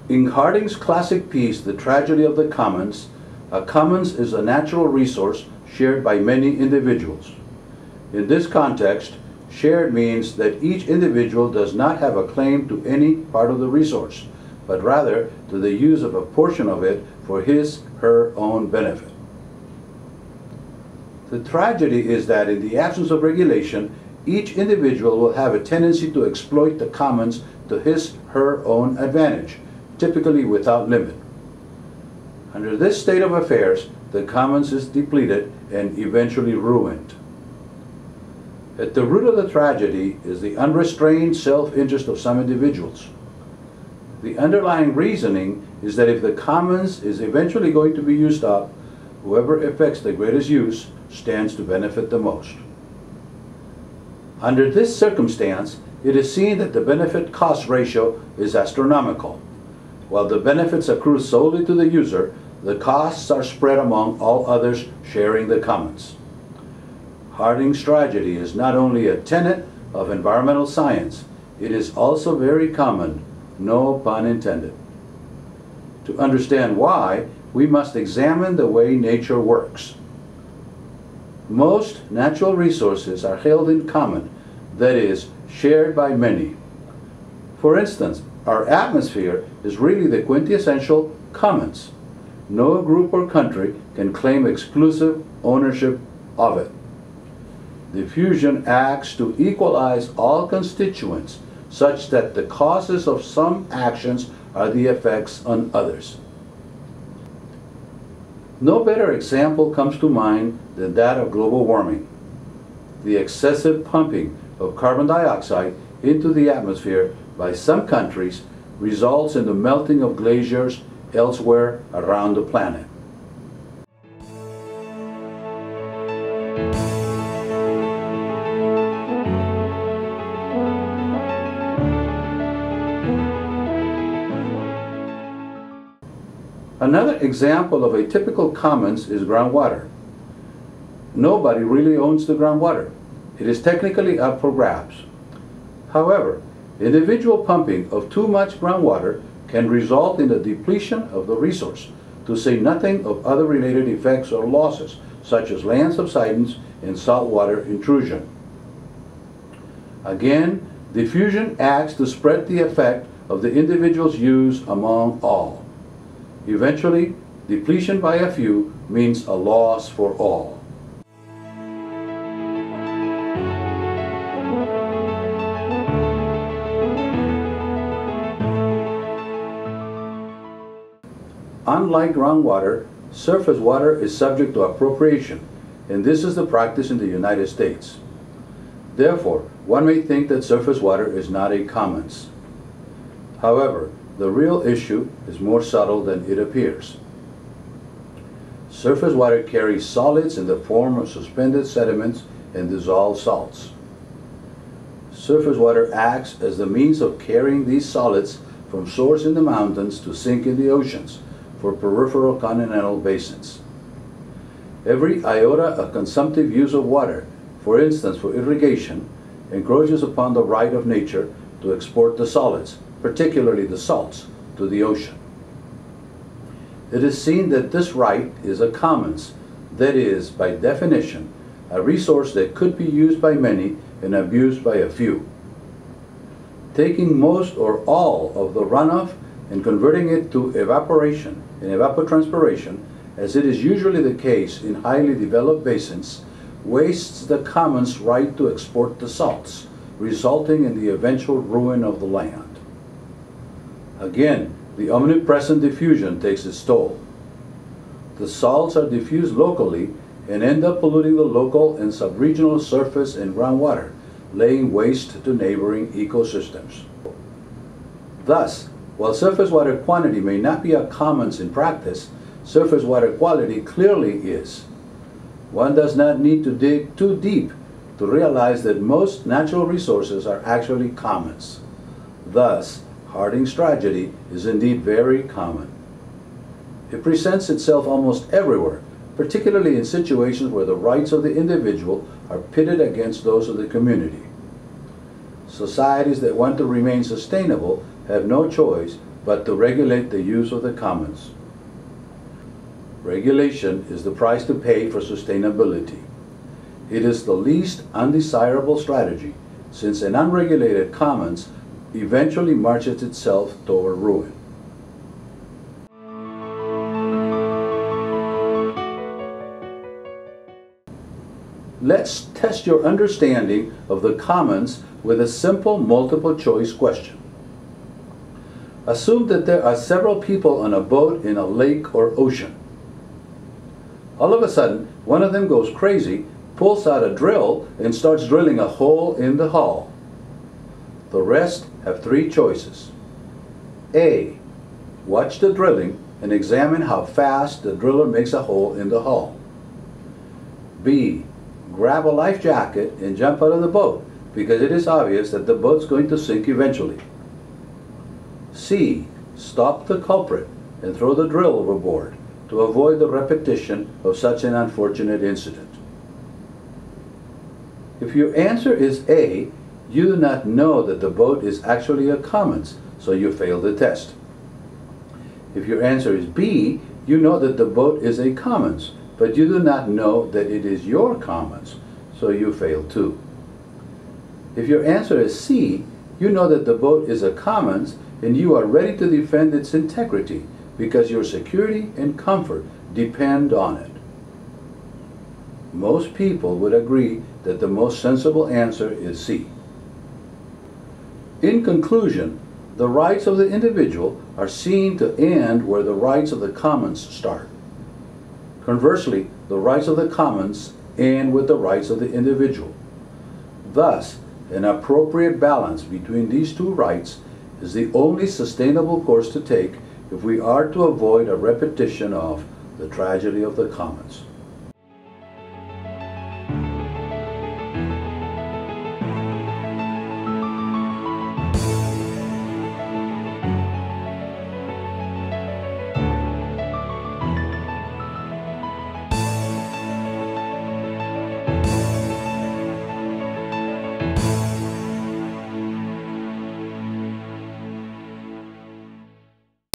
In Harding's classic piece, The Tragedy of the Commons, a commons is a natural resource shared by many individuals. In this context, shared means that each individual does not have a claim to any part of the resource, but rather to the use of a portion of it for his/her own benefit. The tragedy is that in the absence of regulation, each individual will have a tendency to exploit the commons to his/her own advantage, typically without limit. Under this state of affairs, the commons is depleted and eventually ruined. At the root of the tragedy is the unrestrained self-interest of some individuals. The underlying reasoning is that if the commons is eventually going to be used up, whoever effects the greatest use stands to benefit the most. Under this circumstance, it is seen that the benefit-cost ratio is astronomical. While the benefits accrue solely to the user, the costs are spread among all others sharing the commons. Harding's tragedy is not only a tenet of environmental science, it is also very common, no pun intended. To understand why, we must examine the way nature works. Most natural resources are held in common, that is, shared by many. For instance, our atmosphere is really the quintessential commons. No group or country can claim exclusive ownership of it. Diffusion acts to equalize all constituents such that the causes of some actions are the effects on others. No better example comes to mind than that of global warming. The excessive pumping of carbon dioxide into the atmosphere by some countries results in the melting of glaciers elsewhere around the planet. Another example of a typical commons is groundwater. Nobody really owns the groundwater. It is technically up for grabs. However, individual pumping of too much groundwater can result in the depletion of the resource, to say nothing of other related effects or losses, such as land subsidence and saltwater intrusion. Again, diffusion acts to spread the effect of the individual's use among all. Eventually, depletion by a few means a loss for all. Unlike groundwater, surface water is subject to appropriation, and this is the practice in the United States. Therefore, one may think that surface water is not a commons. However, the real issue is more subtle than it appears. Surface water carries solids in the form of suspended sediments and dissolved salts. Surface water acts as the means of carrying these solids from source in the mountains to sink in the oceans for peripheral continental basins. Every iota of consumptive use of water, for instance for irrigation, encroaches upon the right of nature to export the solids, particularly the salts, to the ocean. It is seen that this right is a commons, that is, by definition, a resource that could be used by many and abused by a few. Taking most or all of the runoff and converting it to evaporation and evapotranspiration, as it is usually the case in highly developed basins, wastes the commons' right to export the salts, resulting in the eventual ruin of the land. Again, the omnipresent diffusion takes its toll. The salts are diffused locally and end up polluting the local and subregional surface and groundwater, laying waste to neighboring ecosystems. Thus, while surface water quantity may not be a commons in practice, surface water quality clearly is. One does not need to dig too deep to realize that most natural resources are actually commons. Thus, Harding's tragedy is indeed very common. It presents itself almost everywhere, particularly in situations where the rights of the individual are pitted against those of the community. Societies that want to remain sustainable have no choice but to regulate the use of the commons. Regulation is the price to pay for sustainability. It is the least undesirable strategy, since an unregulated commons eventually marches itself toward ruin. Let's test your understanding of the commons with a simple multiple choice question. Assume that there are several people on a boat in a lake or ocean. All of a sudden, one of them goes crazy, pulls out a drill, and starts drilling a hole in the hull. The rest have three choices. A. Watch the drilling and examine how fast the driller makes a hole in the hull. B. Grab a life jacket and jump out of the boat, because it is obvious that the boat's going to sink eventually. C. Stop the culprit and throw the drill overboard to avoid the repetition of such an unfortunate incident. If your answer is A, you do not know that the boat is actually a commons, so you fail the test. If your answer is B, you know that the boat is a commons, but you do not know that it is your commons, so you fail too. If your answer is C, you know that the boat is a commons and you are ready to defend its integrity because your security and comfort depend on it. Most people would agree that the most sensible answer is C. In conclusion, the rights of the individual are seen to end where the rights of the commons start. Conversely, the rights of the commons end with the rights of the individual. Thus, an appropriate balance between these two rights is the only sustainable course to take if we are to avoid a repetition of the tragedy of the commons.